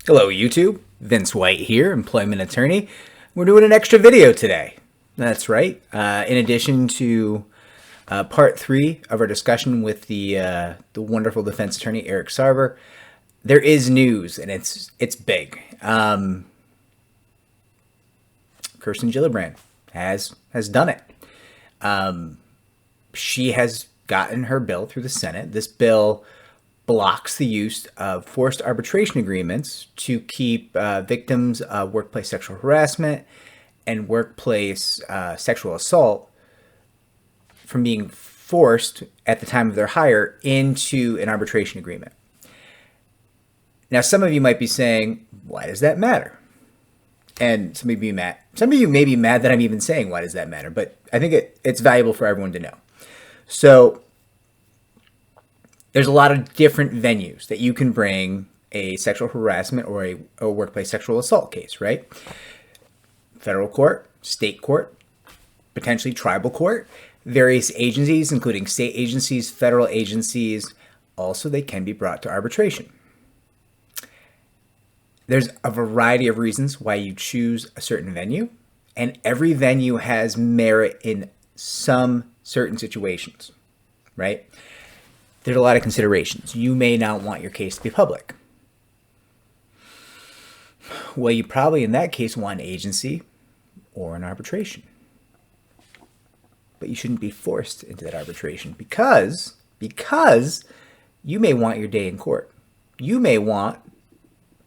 Hello YouTube, Vince White here, employment attorney. We're doing an extra video today. That's right. In addition to part 3 of our discussion with the wonderful defense attorney Eric Sarver, there is news and it's big. Kirsten Gillibrand has done it. She has gotten her bill through the Senate. This bill blocks the use of forced arbitration agreements to keep victims of workplace sexual harassment and workplace sexual assault from being forced at the time of their hire into an arbitration agreement. Now, some of you might be saying, why does that matter? And some of you may be mad that I'm even saying, why does that matter? But I think it's valuable for everyone to know. So there's a lot of different venues that you can bring a sexual harassment or a workplace sexual assault case, right? Federal court, state court, potentially tribal court, various agencies, including state agencies, federal agencies. Also, they can be brought to arbitration. There's a variety of reasons why you choose a certain venue, and every venue has merit in some certain situations, right? There's a lot of considerations. You may not want your case to be public. Well, you probably in that case want an agency or an arbitration. But you shouldn't be forced into that arbitration because you may want your day in court. You may want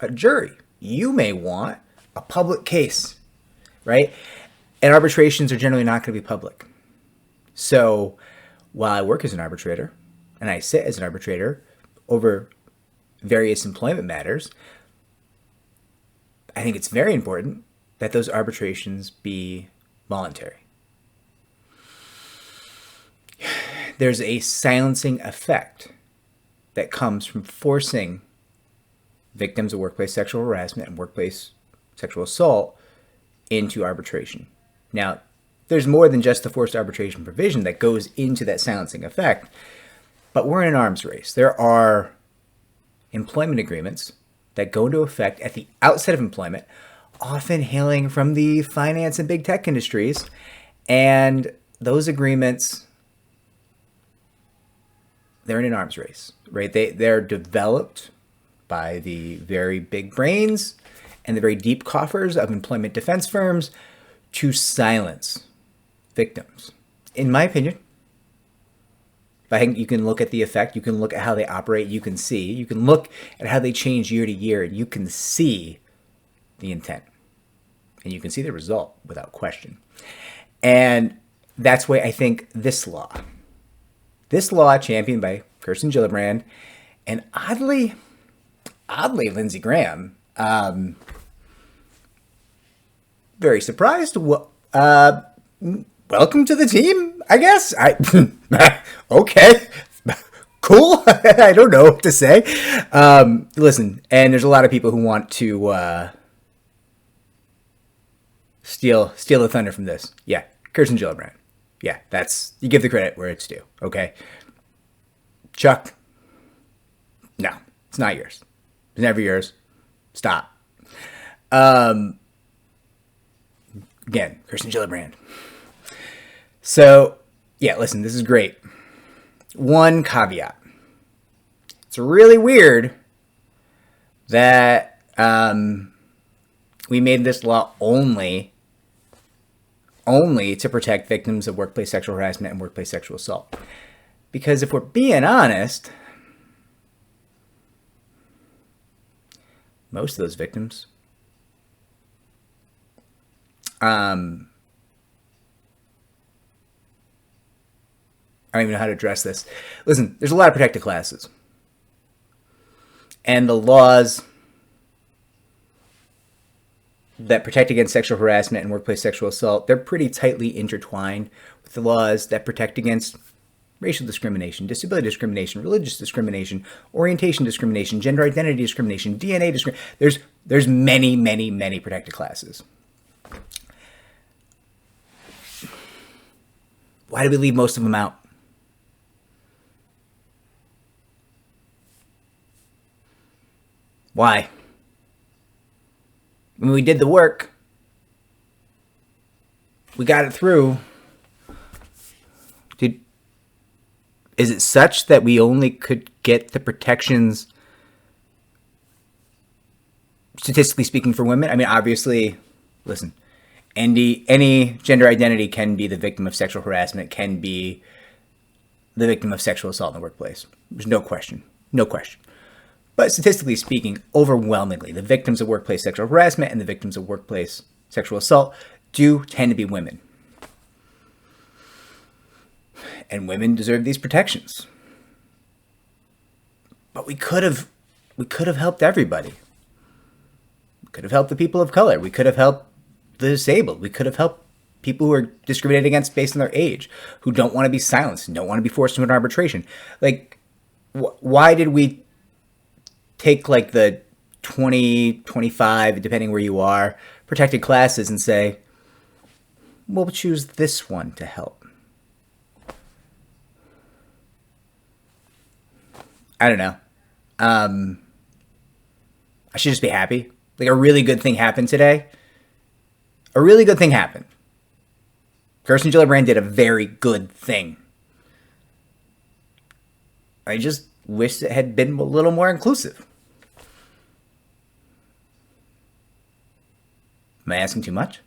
a jury. You may want a public case, right? And arbitrations are generally not going to be public. So while I work as an arbitrator, and I sit as an arbitrator over various employment matters, I think it's very important that those arbitrations be voluntary. There's a silencing effect that comes from forcing victims of workplace sexual harassment and workplace sexual assault into arbitration. Now, there's more than just the forced arbitration provision that goes into that silencing effect. But we're in an arms race. There are employment agreements that go into effect at the outset of employment, often hailing from the finance and big tech industries. And those agreements, they're in an arms race, right? They're developed by the very big brains and the very deep coffers of employment defense firms to silence victims. In my opinion, I think you can look at the effect, you can look at how they operate, you can look at how they change year to year, and you can see the intent. And you can see the result without question. And that's why I think this law championed by Kirsten Gillibrand and oddly Lindsey Graham, very surprised. Welcome to the team, I guess. Okay, cool. I don't know what to say. Listen, and there's a lot of people who want to steal the thunder from this. Yeah, Kirsten Gillibrand. Yeah, you give the credit where it's due. Okay, Chuck. No, it's not yours. It's never yours. Stop. Again, Kirsten Gillibrand. So, yeah, listen, this is great. One caveat. It's really weird that we made this law only to protect victims of workplace sexual harassment and workplace sexual assault. Because if we're being honest, most of those victims I don't even know how to address this. Listen, there's a lot of protected classes. And the laws that protect against sexual harassment and workplace sexual assault, they're pretty tightly intertwined with the laws that protect against racial discrimination, disability discrimination, religious discrimination, orientation discrimination, gender identity discrimination, DNA discrimination. There's many, many, many protected classes. Why do we leave most of them out? Why? When we did the work, we got it through. Dude, is it such that we only could get the protections, statistically speaking, for women? I mean, obviously, listen, any gender identity can be the victim of sexual harassment, can be the victim of sexual assault in the workplace. There's no question. No question. But statistically speaking, overwhelmingly, the victims of workplace sexual harassment and the victims of workplace sexual assault do tend to be women. And women deserve these protections. But we could have helped everybody. We could have helped the people of color. We could have helped the disabled. We could have helped people who are discriminated against based on their age, who don't want to be silenced and don't want to be forced into an arbitration. Like, why did we take like the 20, 25, depending where you are, protected classes and say, we'll choose this one to help? I don't know. I should just be happy. Like, a really good thing happened today. A really good thing happened. Kirsten Gillibrand did a very good thing. I just wish it had been a little more inclusive. Am I asking too much?